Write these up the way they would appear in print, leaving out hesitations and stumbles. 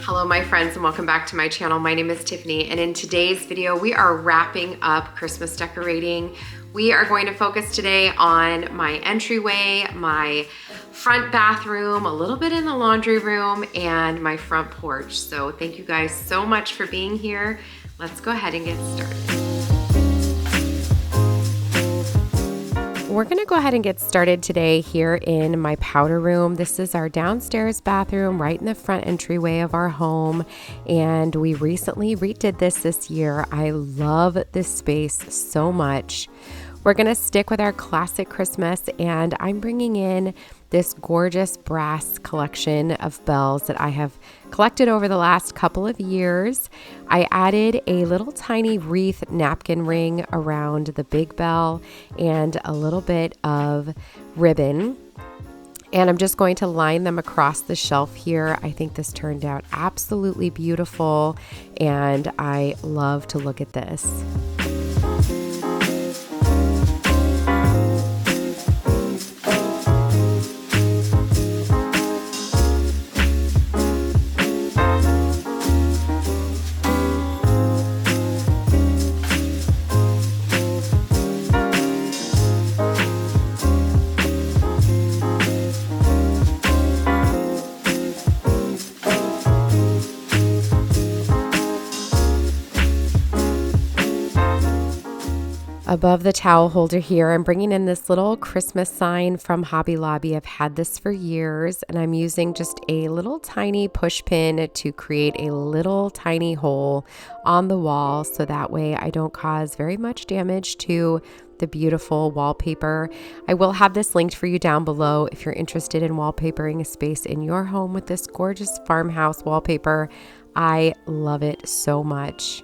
Hello my friends and welcome back to my channel. My name is Tiffany and in today's video we are wrapping up Christmas decorating. We are going to focus today on my entryway, my front bathroom, a little bit in the laundry room, and my front porch. So thank you guys so much for being here. Let's go ahead and get started. We're gonna go ahead and get started today here in my powder room. This is our downstairs bathroom right in the front entryway of our home, and we recently redid this year. I love this space so much. We're gonna stick with our classic Christmas, and I'm bringing in this gorgeous brass collection of bells that I have collected over the last couple of years. I added a little tiny wreath napkin ring around the big bell and a little bit of ribbon. And I'm just going to line them across the shelf here. I think this turned out absolutely beautiful, and I love to look at this. Above the towel holder here, I'm bringing in this little Christmas sign from Hobby Lobby. I've had this for years, and I'm using just a little tiny push pin to create a little tiny hole on the wall, so that way I don't cause very much damage to the beautiful wallpaper. I will have this linked for you down below if you're interested in wallpapering a space in your home with this gorgeous farmhouse wallpaper. I love it so much.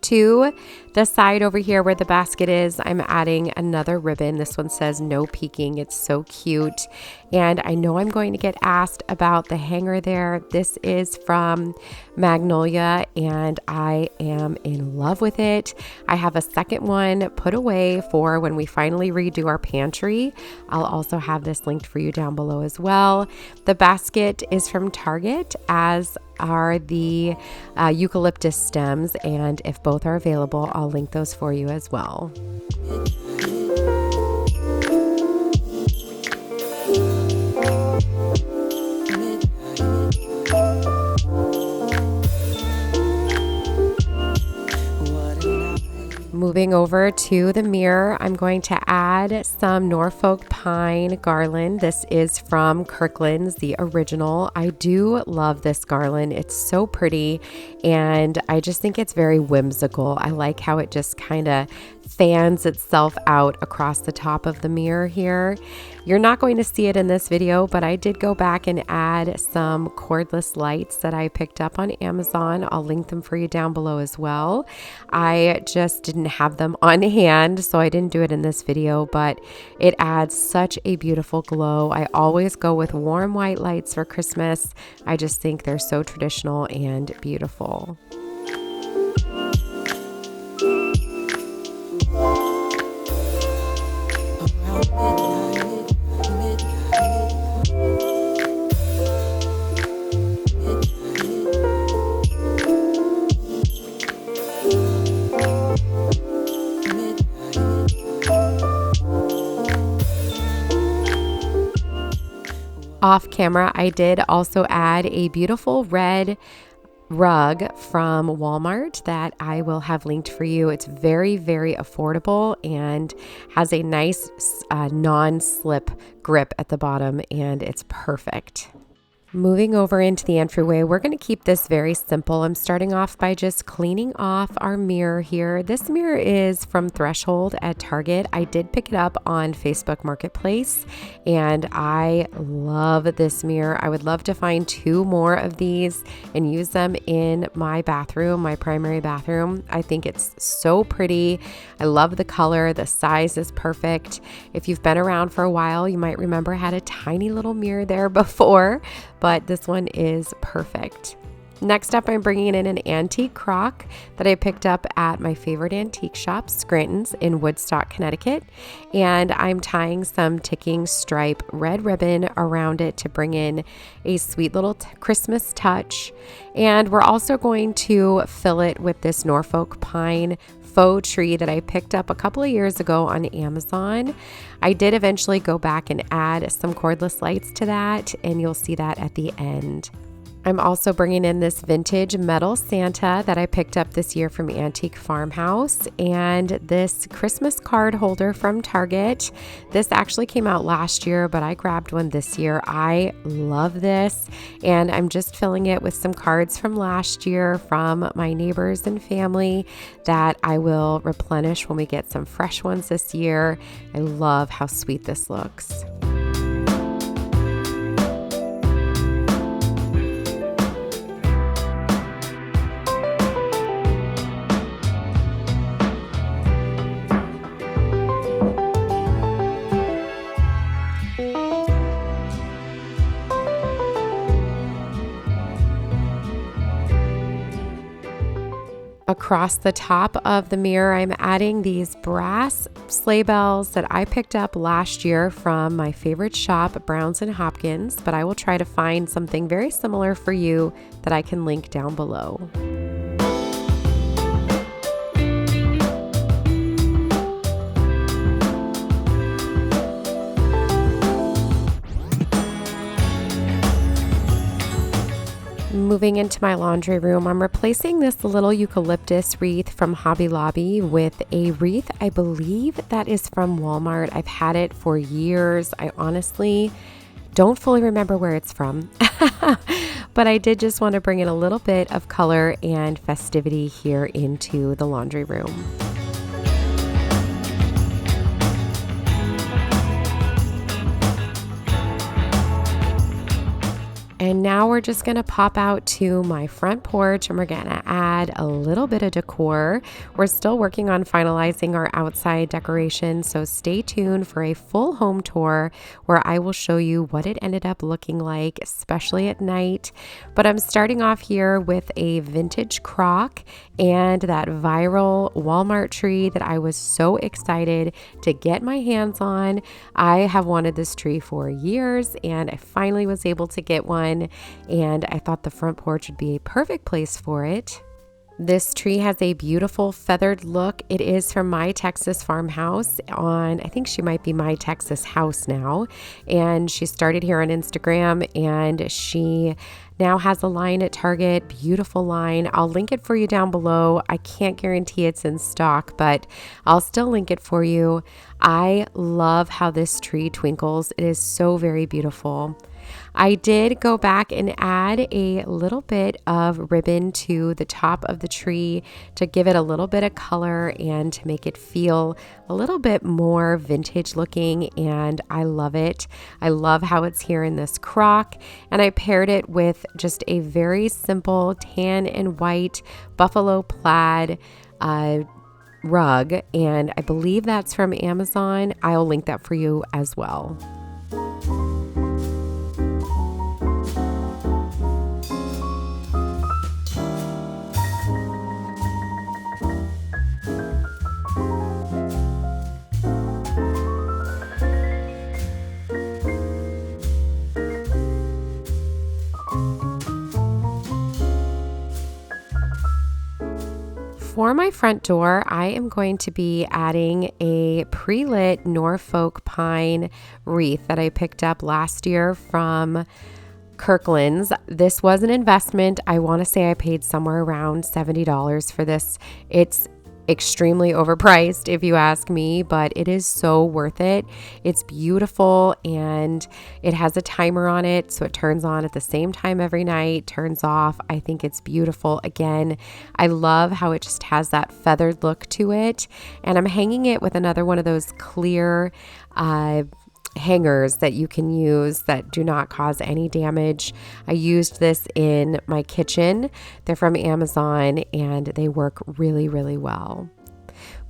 To the side over here where the basket is, I'm adding another ribbon. This one says no peeking. It's so cute. And I know I'm going to get asked about the hanger there. This is from Magnolia, and I am in love with it. I have a second one put away for when we finally redo our pantry. I'll also have this linked for you down below as well. The basket is from Target, as are the eucalyptus stems, and if both are available, I'll link those for you as well. Moving over to the mirror, I'm going to add some Norfolk pine garland. This is from Kirkland's, the original. I do love this garland. It's so pretty, and I just think it's very whimsical. I like how it just kind of fans itself out across the top of the mirror here. You're not going to see it in this video, but I did go back and add some cordless lights that I picked up on Amazon. I'll link them for you down below as well. I just didn't have them on hand, so I didn't do it in this video, but it adds such a beautiful glow. I always go with warm white lights for Christmas. I just think they're so traditional and beautiful. Off camera, I did also add a beautiful red rug from Walmart that I will have linked for you. It's very, very affordable and has a nice non-slip grip at the bottom, and it's perfect. Moving over into the entryway, we're going to keep this very simple. I'm starting off by just cleaning off our mirror here. This mirror is from Threshold at Target. I did pick it up on Facebook Marketplace, and I love this mirror. I would love to find 2 more of these and use them in my bathroom, my primary bathroom. I think it's so pretty. I love the color. The size is perfect. If you've been around for a while, you might remember I had a tiny little mirror there before, but this one is perfect. Next up, I'm bringing in an antique crock that I picked up at my favorite antique shop, Scranton's in Woodstock, Connecticut. And I'm tying some ticking stripe red ribbon around it to bring in a sweet little Christmas touch. And we're also going to fill it with this Norfolk pine faux tree that I picked up a couple of years ago on Amazon. I did eventually go back and add some cordless lights to that, and you'll see that at the end. I'm also bringing in this vintage metal Santa that I picked up this year from Antique Farmhouse, and this Christmas card holder from Target. This actually came out last year, but I grabbed one this year. I love this, and I'm just filling it with some cards from last year from my neighbors and family that I will replenish when we get some fresh ones this year. I love how sweet this looks. Across the top of the mirror, I'm adding these brass sleigh bells that I picked up last year from my favorite shop, Browns and Hopkins, but I will try to find something very similar for you that I can link down below. Moving into my laundry room, I'm replacing this little eucalyptus wreath from Hobby Lobby with a wreath I believe that is from Walmart. I've had it for years. I honestly don't fully remember where it's from, but I did just want to bring in a little bit of color and festivity here into the laundry room. And now we're just going to pop out to my front porch and we're going to add a little bit of decor. We're still working on finalizing our outside decoration, so stay tuned for a full home tour where I will show you what it ended up looking like, especially at night. But I'm starting off here with a vintage crock and that viral Walmart tree that I was so excited to get my hands on. I have wanted this tree for years and I finally was able to get one. And I thought the front porch would be a perfect place for it. This tree has a beautiful feathered look. It is from My Texas Farmhouse on, I think she might be My Texas House now. And she started here on Instagram and she now has a line at Target, beautiful line. I'll link it for you down below. I can't guarantee it's in stock, but I'll still link it for you. I love how this tree twinkles. It is so very beautiful. I did go back and add a little bit of ribbon to the top of the tree to give it a little bit of color and to make it feel a little bit more vintage looking, and I love it. I love how it's here in this crock, and I paired it with just a very simple tan and white buffalo plaid rug, and I believe that's from Amazon. I'll link that for you as well. For my front door, I am going to be adding a pre-lit Norfolk pine wreath that I picked up last year from Kirkland's. This was an investment. I want to say I paid somewhere around $70 for this. It's extremely overpriced if you ask me, but it is so worth it. It's beautiful and it has a timer on it, so it turns on at the same time every night, turns off. I think it's beautiful. Again, I love how it just has that feathered look to it, and I'm hanging it with another one of those clear hangers that you can use that do not cause any damage. I used this in my kitchen. They're from Amazon and they work really, really well.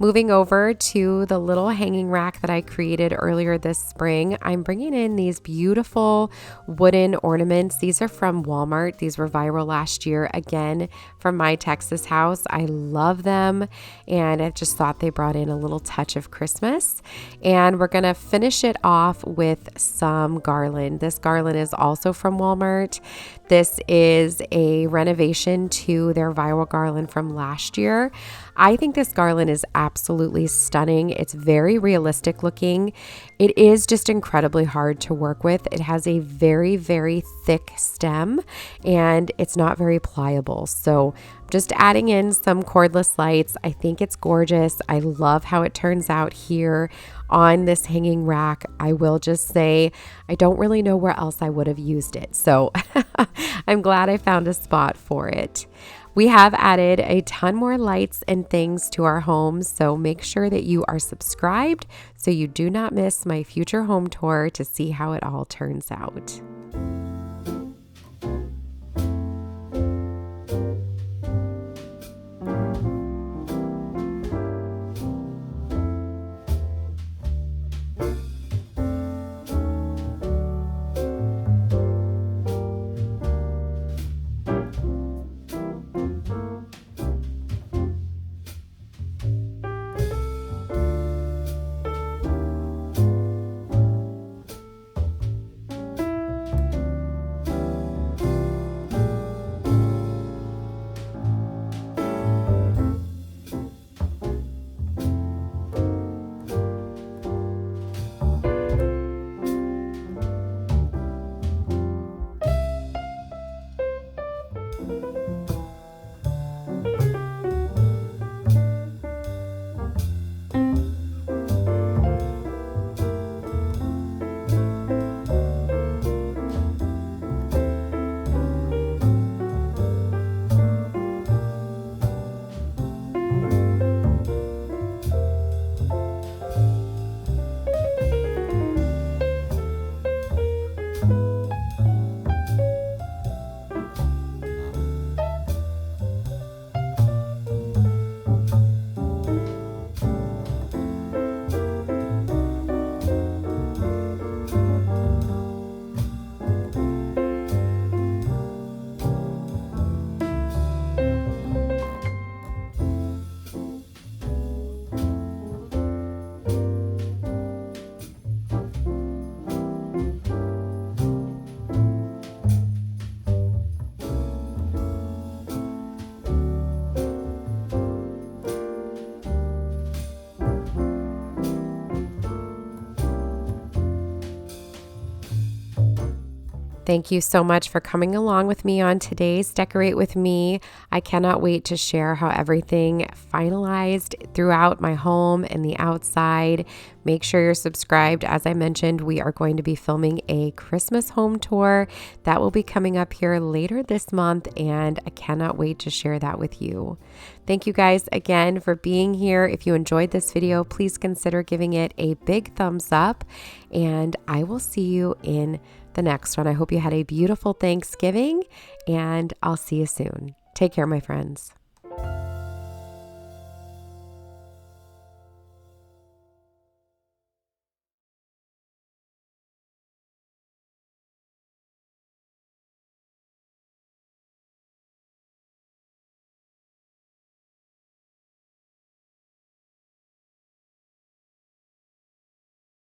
Moving over to the little hanging rack that I created earlier this spring, I'm bringing in these beautiful wooden ornaments. These are from Walmart. These were viral last year, again, from my Texas house. I love them, and I just thought they brought in a little touch of Christmas. And we're going to finish it off with some garland. This garland is also from Walmart. This is a renovation to their viral garland from last year. I think this garland is absolutely stunning. It's very realistic looking. It is just incredibly hard to work with. It has a very, very thick stem and it's not very pliable. So just adding in some cordless lights. I think it's gorgeous. I love how it turns out here on this hanging rack. I will just say I don't really know where else I would have used it. So I'm glad I found a spot for it. We have added a ton more lights and things to our home, so make sure that you are subscribed so you do not miss my future home tour to see how it all turns out. Thank you so much for coming along with me on today's Decorate With Me. I cannot wait to share how everything finalized throughout my home and the outside. Make sure you're subscribed. As I mentioned, we are going to be filming a Christmas home tour that will be coming up here later this month, and I cannot wait to share that with you. Thank you guys again for being here. If you enjoyed this video, please consider giving it a big thumbs up, and I will see you in the next one. I hope you had a beautiful Thanksgiving, and I'll see you soon. Take care, my friends.